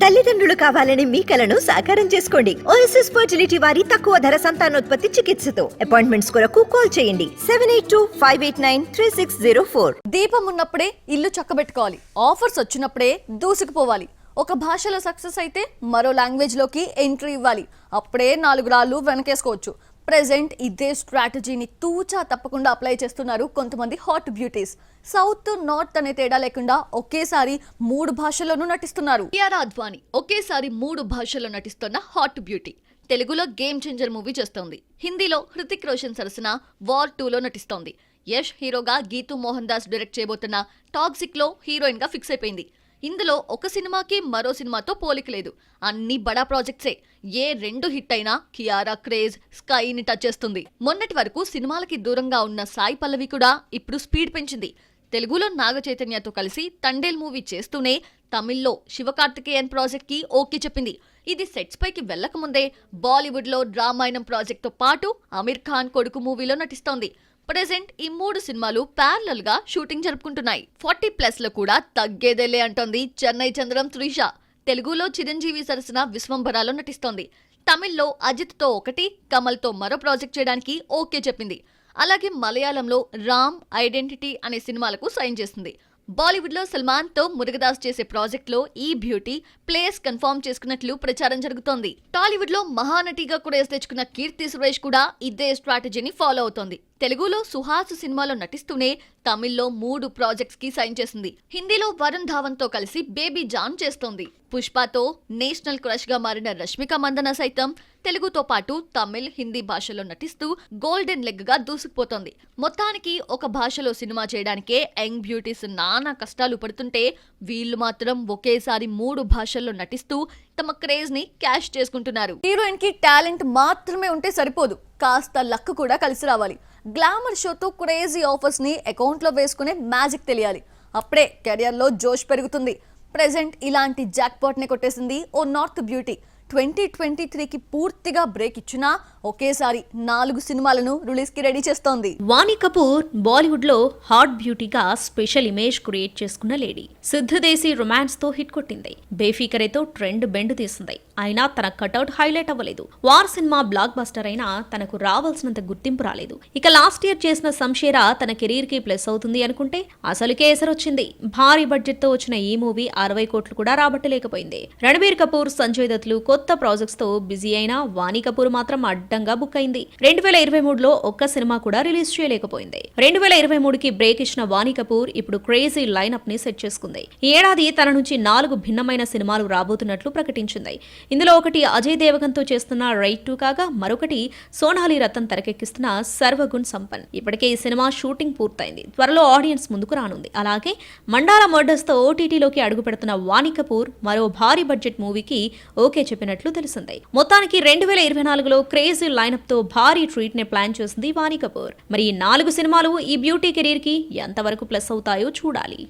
తల్లిదండ్రులు కావాలని మీ కలను సాకారం చేసుకోండి. ఓఎస్ఎస్ ఫర్టిలిటీ వారి తక్కువ ధర సంతానోత్పత్తి చికిత్సతో అపాయింట్మెంట్స్ కొరకు కాల్ చేయండి 7825893604. దీపం ఉన్నప్పుడే ఇల్లు చక్కబెట్టుకోవాలి. ఆఫర్స్ వచ్చినప్పుడే దూసుకుపోవాలి. ఒక భాషలో సక్సెస్ అయితే మరో లాంగ్వేజ్ లోకి ఎంట్రీ ఇవ్వాలి. అప్పుడే 4 రాళ్ళు వెనకేసుకోవచ్చు. ప్రెజెంట్ ఇదే స్ట్రాటజీని తూచా తప్పకుండా అప్లై చేస్తున్నారు కొంతమంది హాట్ బ్యూటీస్. సౌత్ నార్త్ అనే తేడా లేకుండా ఒకేసారి 3 భాషల్లోనూ నటిస్తున్నారు. కియారా అద్వానీ ఒకేసారి 3 భాషల్లో నటిస్తున్న హాట్ బ్యూటీ. తెలుగులో గేమ్ చేంజర్ మూవీ చేస్తోంది. హిందీలో హృతిక్ రోషన్ సరసన వార్ 2లో నటిస్తోంది. యష్ హీరోగా గీతూ మోహన్ దాస్ డైరెక్ట్ చేయబోతున్న టాక్సిక్ లో హీరోయిన్ గా ఫిక్స్ అయిపోయింది. ఇందులో ఒక సినిమాకి మరో సినిమాతో పోలిక లేదు. అన్ని బడా ప్రాజెక్ట్సే. ఏ 2 హిట్ అయినా కియారా క్రేజ్ స్కైని టచ్ చేస్తుంది. మొన్నటి వరకు సినిమాలకి దూరంగా ఉన్న సాయి పల్లవి కూడా ఇప్పుడు స్పీడ్ పెంచింది. తెలుగులో నాగ చైతన్యతో కలిసి తండేల్ మూవీ చేస్తూనే తమిళ్లో శివకార్తికేయన్ ప్రాజెక్ట్ కి ఓకే చెప్పింది. ఇది సెట్స్ పైకి వెళ్లకముందే బాలీవుడ్ లో రామాయణం ప్రాజెక్ట్ తో పాటు అమీర్ ఖాన్ కొడుకు మూవీలో నటిస్తోంది. ప్రెజెంట్ ఈ 3 సినిమాలు ప్యారలల్ గా షూటింగ్ జరుపుకుంటున్నాయి. 40+ లో కూడా తగ్గేదేలే అంటోంది చెన్నై చంద్రం త్రిష. తెలుగులో చిరంజీవి సరసన విశ్వంభరాలో నటిస్తోంది. తమిళ్లో అజిత్ తో ఒకటి, కమల్ తో మరో ప్రాజెక్ట్ చేయడానికి ఓకే చెప్పింది. అలాగే మలయాళంలో రామ్ ఐడెంటిటీ అనే సినిమాలకు సైన్ చేసింది. బాలీవుడ్ లో సల్మాన్ తో మురుగదాస్ చేసే ప్రాజెక్ట్ లో ఈ బ్యూటీ ప్లేస్ కన్ఫర్మ్ చేసుకున్నట్లు ప్రచారం జరుగుతోంది. టాలీవుడ్ లో మహానటిగా కూడా తెచ్చుకున్న కీర్తి సురేష్ కూడా ఇదే స్ట్రాటజీని ఫాలో అవుతోంది. తెలుగులో సుహాస్ సినిమాలో నటిస్తూనే తమిళ్లో 3 ప్రాజెక్ట్స్ కి సైన్ చేసింది. హిందీలో వరుణ్ ధావన్ తో కలిసి బేబీ జాన్ చేస్తోంది. పుష్పతో నేషనల్ క్రష్ గా మారిన రష్మిక మందన సైతం తెలుగుతో పాటు తమిళ్, హిందీ భాషలో నటిస్తూ గోల్డెన్ లెగ్ గా దూసుకుపోతోంది. మొత్తానికి ఒక భాషలో సినిమా చేయడానికే యంగ్ బ్యూటీస్ నానా కష్టాలు పడుతుంటే వీళ్లు మాత్రం ఒకేసారి 3 భాషల్లో నటిస్తూ తమ క్రేజ్ ని క్యాష్ చేసుకుంటున్నారు. హీరోయిన్ కి టాలెంట్ మాత్రమే ఉంటే సరిపోదు, కాస్త లక్ కూడా కలిసి రావాలి. గ్లామర్ షోతో క్రేజీ ఆఫర్స్ ని అకౌంట్ లో వేసుకునే మ్యాజిక్ తెలియాలి. అప్పుడే కెరియర్ లో జోష్ పెరుగుతుంది. ప్రెజెంట్ ఇలాంటి జాక్పాట్ ని కొట్టేసింది ఓ నార్త్ బ్యూటీ. 2023కి పూర్తిగా బ్రేక్ ఇచ్చినా ఒకేసారి 4 సినిమాలను రిలీజ్ కి రెడీ చేస్తోంది. వాణి కపూర్ బాలీవుడ్ లో హాట్ బ్యూటీగా స్పెషల్ ఇమేజ్ క్రియేట్ చేసుకున్న లేడీ. సిద్ధదేశీ రొమాన్స్ తో హిట్ కొట్టింది. బేఫికరేతో ట్రెండ్ బెండ్ తీసింది. అయినా తన కటౌట్ హైలైట్ అవ్వలేదు. వార్ సినిమా బ్లాక్ బస్టర్ అయినా తనకు రావాల్సినంత గుర్తింపు రాలేదు. ఇక లాస్ట్ ఇయర్ చేసిన సంషేరా తన కెరీర్ కి ప్లస్ అవుతుంది అనుకుంటే అసలుకే ఎసరొచ్చింది. భారీ బడ్జెట్ తో వచ్చిన ఈ మూవీ 60 కోట్లు కూడా రాబట్టలేకపోయింది. రణబీర్ కపూర్, సంజయ్ దత్లు కొత్త ప్రాజెక్ట్స్ తో బిజీ అయినా వాణి కపూర్ మాత్రం అడ్డంగా బుక్ అయింది. 2023లో ఒక్క సినిమా కూడా రిలీజ్ చేయలేకపోయింది. 2023కి బ్రేక్ ఇచ్చిన వాణి కపూర్ ఇప్పుడు క్రేజీ లైనప్ ని సెట్ చేసుకుంది. ఈ ఏడాది తన నుంచి 4 భిన్నమైన సినిమాలు రాబోతున్నట్లు ప్రకటించింది. ఇందులో ఒకటి అజయ్ దేవగన్ తో చేస్తున్న రైట్ 2 కాగా మరొకటి సోనాలి రతన్ తెరకెక్కిస్తున్న సర్వగుణ్ సంపన్. ఇప్పటికే ఈ సినిమా షూటింగ్ పూర్తయింది. త్వరలో ఆడియన్స్ ముందుకు రానుంది. అలాగే మండాల మర్డర్స్ తో ఓటీటీలోకి అడుగు పెడుతున్న వాణి కపూర్ మరో భారీ బడ్జెట్ మూవీకి ఓకే చెప్పినట్లు తెలిసింది. మొత్తానికి 2024లో క్రేజీ లైనప్ తో భారీ ట్రీట్ ని ప్లాన్ చేసింది వాణి కపూర్. మరి ఈ 4 సినిమాలు ఈ బ్యూటీ కెరీర్ కి ఎంతవరకు ప్లస్ అవుతాయో చూడాలి.